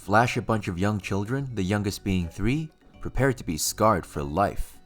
flash a bunch of young children, the youngest being 3, prepare to be scarred for life.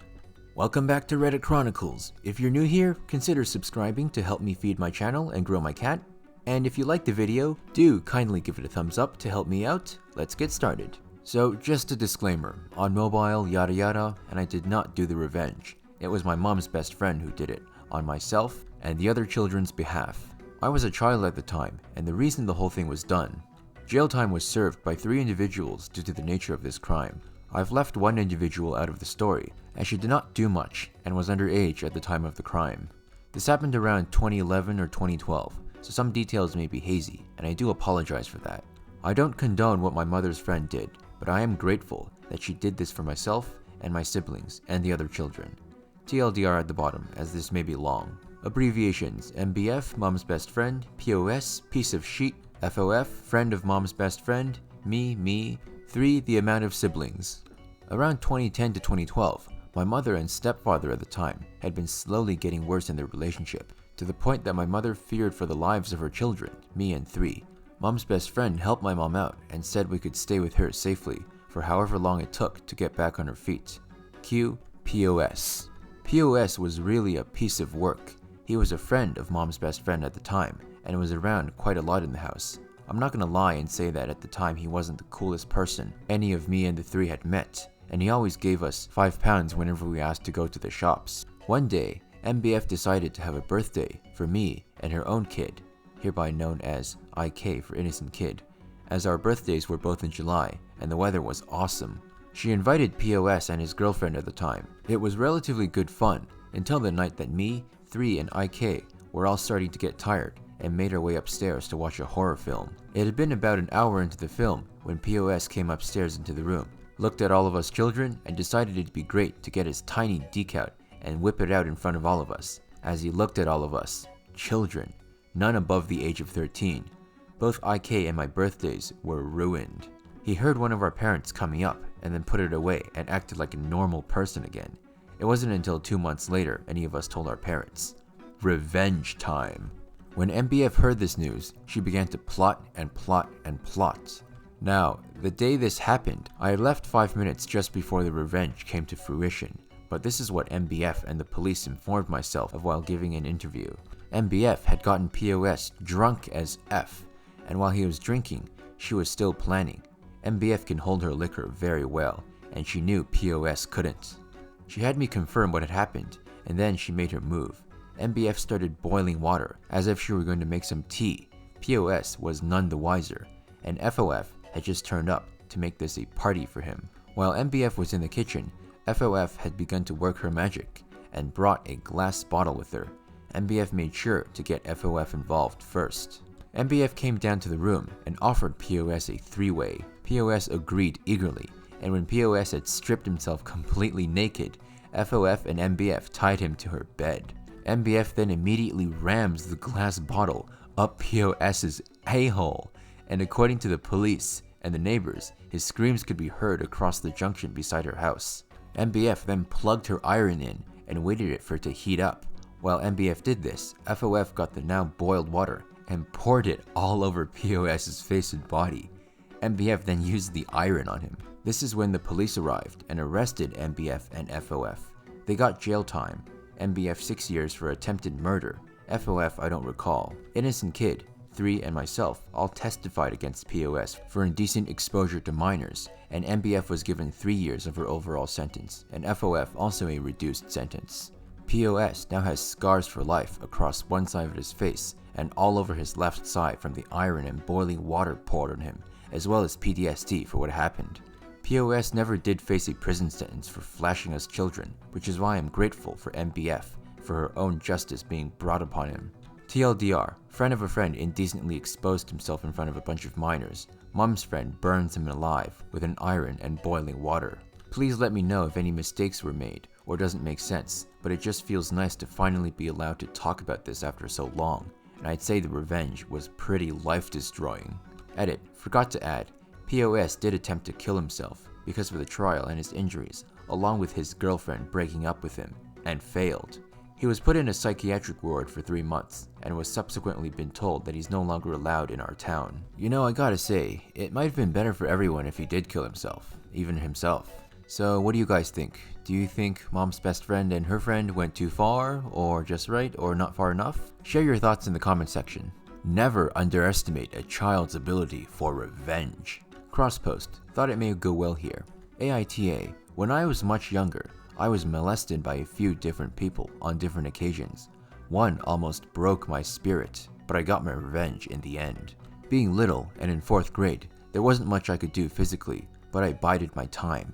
Welcome back to Reddit Chronicles. If you're new here, consider subscribing to help me feed my channel and grow my cat. And if you liked the video, do kindly give it a thumbs up to help me out. Let's get started. So just a disclaimer, on mobile, yada yada, and I did not do the revenge. It was my mom's best friend who did it, on myself and the other children's behalf. I was a child at the time, and the reason the whole thing was done. Jail time was served by 3 individuals due to the nature of this crime. I've left one individual out of the story, as she did not do much and was underage at the time of the crime. This happened around 2011 or 2012, so some details may be hazy, and I do apologize for that. I don't condone what my mother's friend did, but I am grateful that she did this for myself and my siblings and the other children. TLDR at the bottom, as this may be long. Abbreviations: MBF, mom's best friend; POS, piece of shit; FOF, friend of mom's best friend; me; 3, the amount of siblings. Around 2010 to 2012, my mother and stepfather at the time had been slowly getting worse in their relationship, to the point that my mother feared for the lives of her children, me and 3. Mom's best friend helped my mom out and said we could stay with her safely for however long it took to get back on her feet. Q. POS. POS was really a piece of work. He was a friend of mom's best friend at the time and was around quite a lot in the house. I'm not gonna lie and say that at the time he wasn't the coolest person any of me and the 3 had met, and he always gave us £5 whenever we asked to go to the shops. One day, MBF decided to have a birthday for me and her own kid, hereby known as IK for innocent kid, as our birthdays were both in July and the weather was awesome. She invited POS and his girlfriend at the time. It was relatively good fun until the night that me, 3 and IK were all starting to get tired and made our way upstairs to watch a horror film. It had been about an hour into the film when POS came upstairs into the room, looked at all of us children, and decided it'd be great to get his tiny deke out and whip it out in front of all of us. As he looked at all of us, children, none above the age of 13. Both IK and my birthdays were ruined. He heard one of our parents coming up and then put it away and acted like a normal person again. It wasn't until 2 months later any of us told our parents. Revenge time. When MBF heard this news, she began to plot and plot and plot. Now, the day this happened, I had left 5 minutes just before the revenge came to fruition, but this is what MBF and the police informed myself of while giving an interview. MBF had gotten POS drunk as F, and while he was drinking, she was still planning. MBF can hold her liquor very well, and she knew POS couldn't. She had me confirm what had happened, and then she made her move. MBF started boiling water, as if she were going to make some tea. POS was none the wiser, and FOF had just turned up to make this a party for him. While MBF was in the kitchen, FOF had begun to work her magic, and brought a glass bottle with her. MBF made sure to get FOF involved first. MBF came down to the room and offered POS a 3-way. POS agreed eagerly, and when POS had stripped himself completely naked, FOF and MBF tied him to her bed. MBF then immediately rams the glass bottle up POS's a-hole, and according to the police and the neighbors, his screams could be heard across the junction beside her house. MBF then plugged her iron in and waited for it to heat up. While MBF did this, FOF got the now boiled water and poured it all over POS's face and body. MBF then used the iron on him. This is when the police arrived and arrested MBF and FOF. They got jail time. MBF 6 years for attempted murder. FOF I don't recall. Innocent kid, 3 and myself all testified against POS for indecent exposure to minors, and MBF was given 3 years of her overall sentence, and FOF also a reduced sentence. POS now has scars for life across one side of his face and all over his left side from the iron and boiling water poured on him, as well as PTSD for what happened. POS never did face a prison sentence for flashing us children, which is why I am grateful for MBF for her own justice being brought upon him. TLDR, friend of a friend indecently exposed himself in front of a bunch of minors. Mom's friend burns him alive with an iron and boiling water. Please let me know if any mistakes were made or doesn't make sense, but it just feels nice to finally be allowed to talk about this after so long, and I'd say the revenge was pretty life-destroying. Edit, forgot to add, POS did attempt to kill himself because of the trial and his injuries, along with his girlfriend breaking up with him, and failed. He was put in a psychiatric ward for 3 months and was subsequently been told that he's no longer allowed in our town. You know, I gotta say, it might have been better for everyone if he did kill himself, even himself. So what do you guys think? Do you think mom's best friend and her friend went too far, or just right, or not far enough? Share your thoughts in the comment section. Never underestimate a child's ability for revenge. Crosspost, thought it may go well here. AITA, when I was much younger, I was molested by a few different people on different occasions. One almost broke my spirit, but I got my revenge in the end. Being little and in 4th grade, there wasn't much I could do physically, but I bided my time.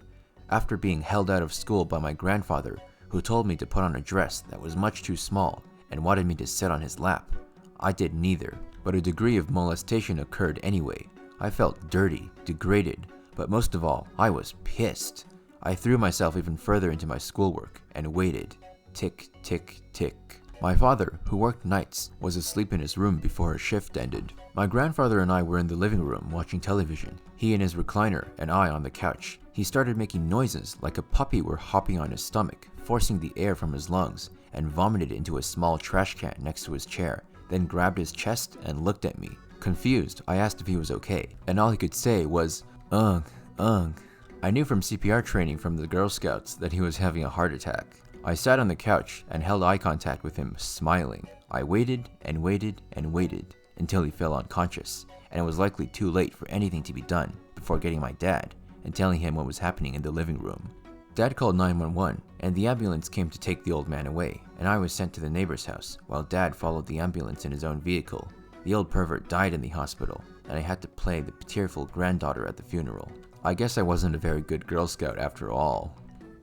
After being held out of school by my grandfather, who told me to put on a dress that was much too small and wanted me to sit on his lap, I did neither, but a degree of molestation occurred anyway. I felt dirty, degraded, but most of all, I was pissed. I threw myself even further into my schoolwork and waited. Tick, tick, tick. My father, who worked nights, was asleep in his room before his shift ended. My grandfather and I were in the living room watching television, he in his recliner and I on the couch. He started making noises like a puppy were hopping on his stomach, forcing the air from his lungs, and vomited into a small trash can next to his chair, then grabbed his chest and looked at me. Confused, I asked if he was okay, and all he could say was, ugh, ugh. I knew from CPR training from the Girl Scouts that he was having a heart attack. I sat on the couch and held eye contact with him, smiling. I waited and waited and waited until he fell unconscious, and it was likely too late for anything to be done before getting my dad and telling him what was happening in the living room. Dad called 911, and the ambulance came to take the old man away, and I was sent to the neighbor's house, while Dad followed the ambulance in his own vehicle. The old pervert died in the hospital, and I had to play the tearful granddaughter at the funeral. I guess I wasn't a very good Girl Scout after all.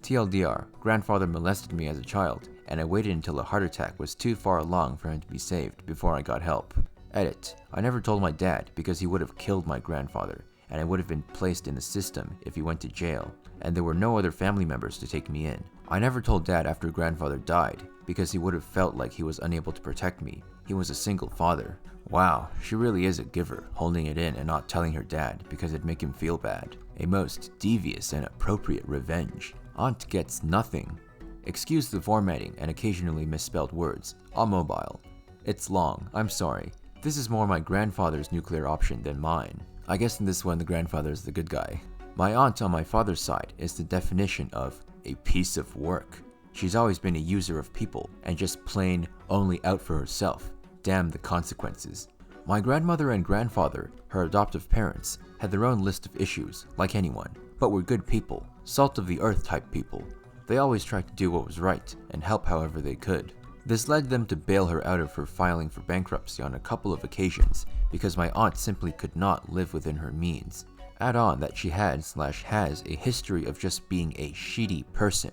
TLDR, grandfather molested me as a child, and I waited until a heart attack was too far along for him to be saved before I got help. Edit, I never told my dad because he would have killed my grandfather, and I would have been placed in the system if he went to jail, and there were no other family members to take me in. I never told dad after grandfather died because he would have felt like he was unable to protect me. He was a single father. Wow, she really is a giver, holding it in and not telling her dad because it'd make him feel bad. A most devious and appropriate revenge. Aunt gets nothing. Excuse the formatting and occasionally misspelled words. I'm mobile. It's long, I'm sorry. This is more my grandfather's nuclear option than mine. I guess in this one the grandfather is the good guy. My aunt on my father's side is the definition of a piece of work. She's always been a user of people and just plain only out for herself. Damn the consequences. My grandmother and grandfather, her adoptive parents, had their own list of issues, like anyone, but were good people, salt of the earth type people. They always tried to do what was right and help however they could. This led them to bail her out of her filing for bankruptcy on a couple of occasions because my aunt simply could not live within her means. Add on that she has a history of just being a shitty person,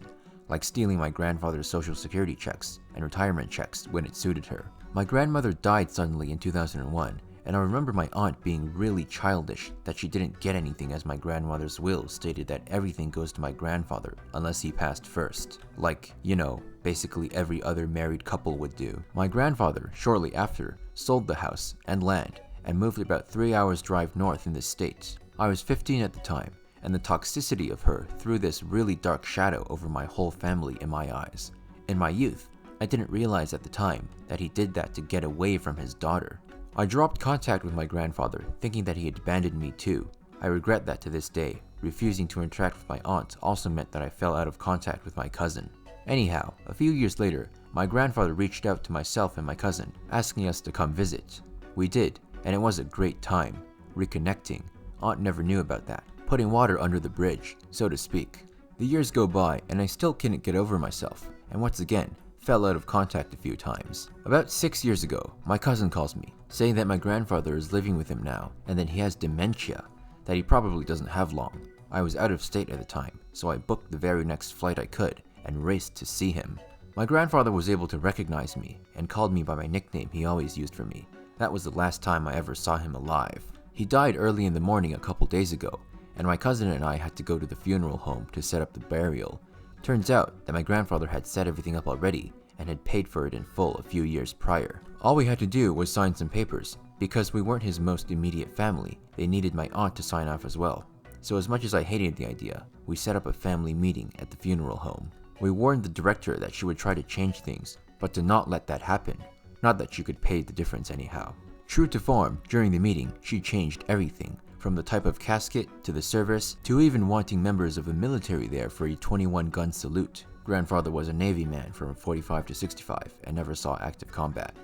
like stealing my grandfather's social security checks and retirement checks when it suited her. My grandmother died suddenly in 2001, and I remember my aunt being really childish that she didn't get anything as my grandmother's will stated that everything goes to my grandfather unless he passed first. Like, you know, basically every other married couple would do. My grandfather, shortly after, sold the house and land and moved about 3 hours drive north in the States. I was 15 at the time, and the toxicity of her threw this really dark shadow over my whole family in my eyes. In my youth, I didn't realize at the time that he did that to get away from his daughter. I dropped contact with my grandfather, thinking that he had abandoned me too. I regret that to this day. Refusing to interact with my aunt also meant that I fell out of contact with my cousin. Anyhow, a few years later, my grandfather reached out to myself and my cousin, asking us to come visit. We did, and it was a great time. Reconnecting. Aunt never knew about that. Putting water under the bridge, so to speak. The years go by, and I still couldn't get over myself, and once again, fell out of contact a few times. About 6 years ago, my cousin calls me, saying that my grandfather is living with him now, and that he has dementia, that he probably doesn't have long. I was out of state at the time, so I booked the very next flight I could, and raced to see him. My grandfather was able to recognize me, and called me by my nickname he always used for me. That was the last time I ever saw him alive. He died early in the morning a couple days ago, and my cousin and I had to go to the funeral home to set up the burial. Turns out that my grandfather had set everything up already, and had paid for it in full a few years prior. All we had to do was sign some papers. Because we weren't his most immediate family, they needed my aunt to sign off as well. So as much as I hated the idea, we set up a family meeting at the funeral home. We warned the director that she would try to change things, but to not let that happen. Not that she could pay the difference anyhow. True to form, during the meeting, she changed everything, from the type of casket, to the service, to even wanting members of the military there for a 21-gun salute. Grandfather was a Navy man from 45 to 65 and never saw active combat.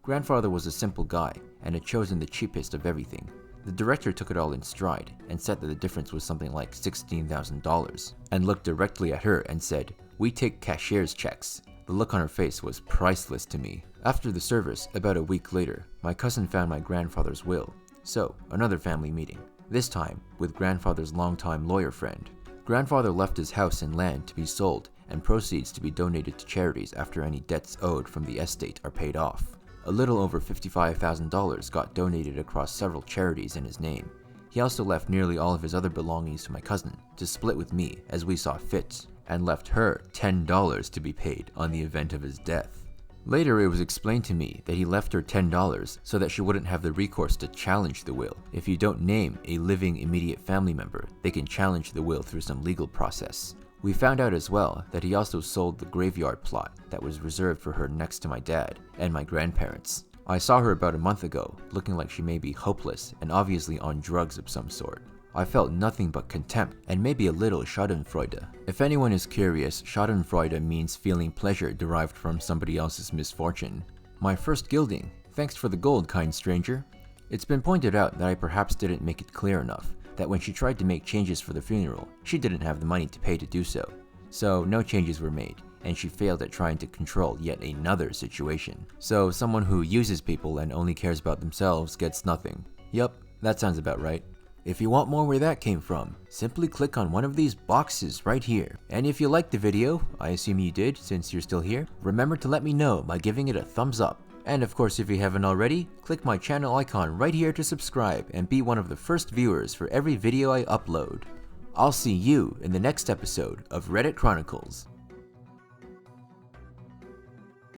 Grandfather was a simple guy and had chosen the cheapest of everything. The director took it all in stride and said that the difference was something like $16,000 and looked directly at her and said, "We take cashier's checks." The look on her face was priceless to me. After the service, about a week later, my cousin found my grandfather's will. So, another family meeting, this time with grandfather's longtime lawyer friend. Grandfather left his house and land to be sold and proceeds to be donated to charities after any debts owed from the estate are paid off. A little over $55,000 got donated across several charities in his name. He also left nearly all of his other belongings to my cousin to split with me as we saw fit, and left her $10 to be paid on the event of his death. Later, it was explained to me that he left her $10 so that she wouldn't have the recourse to challenge the will. If you don't name a living immediate family member, they can challenge the will through some legal process. We found out as well that he also sold the graveyard plot that was reserved for her next to my dad and my grandparents. I saw her about a month ago, looking like she may be hopeless and obviously on drugs of some sort. I felt nothing but contempt and maybe a little schadenfreude. If anyone is curious, schadenfreude means feeling pleasure derived from somebody else's misfortune. My first gilding. Thanks for the gold, kind stranger. It's been pointed out that I perhaps didn't make it clear enough that when she tried to make changes for the funeral, she didn't have the money to pay to do so. So no changes were made, and she failed at trying to control yet another situation. So someone who uses people and only cares about themselves gets nothing. Yup, that sounds about right. If you want more where that came from, simply click on one of these boxes right here. And if you liked the video, I assume you did since you're still here, remember to let me know by giving it a thumbs up. And of course, if you haven't already, click my channel icon right here to subscribe and be one of the first viewers for every video I upload. I'll see you in the next episode of Reddit Chronicles.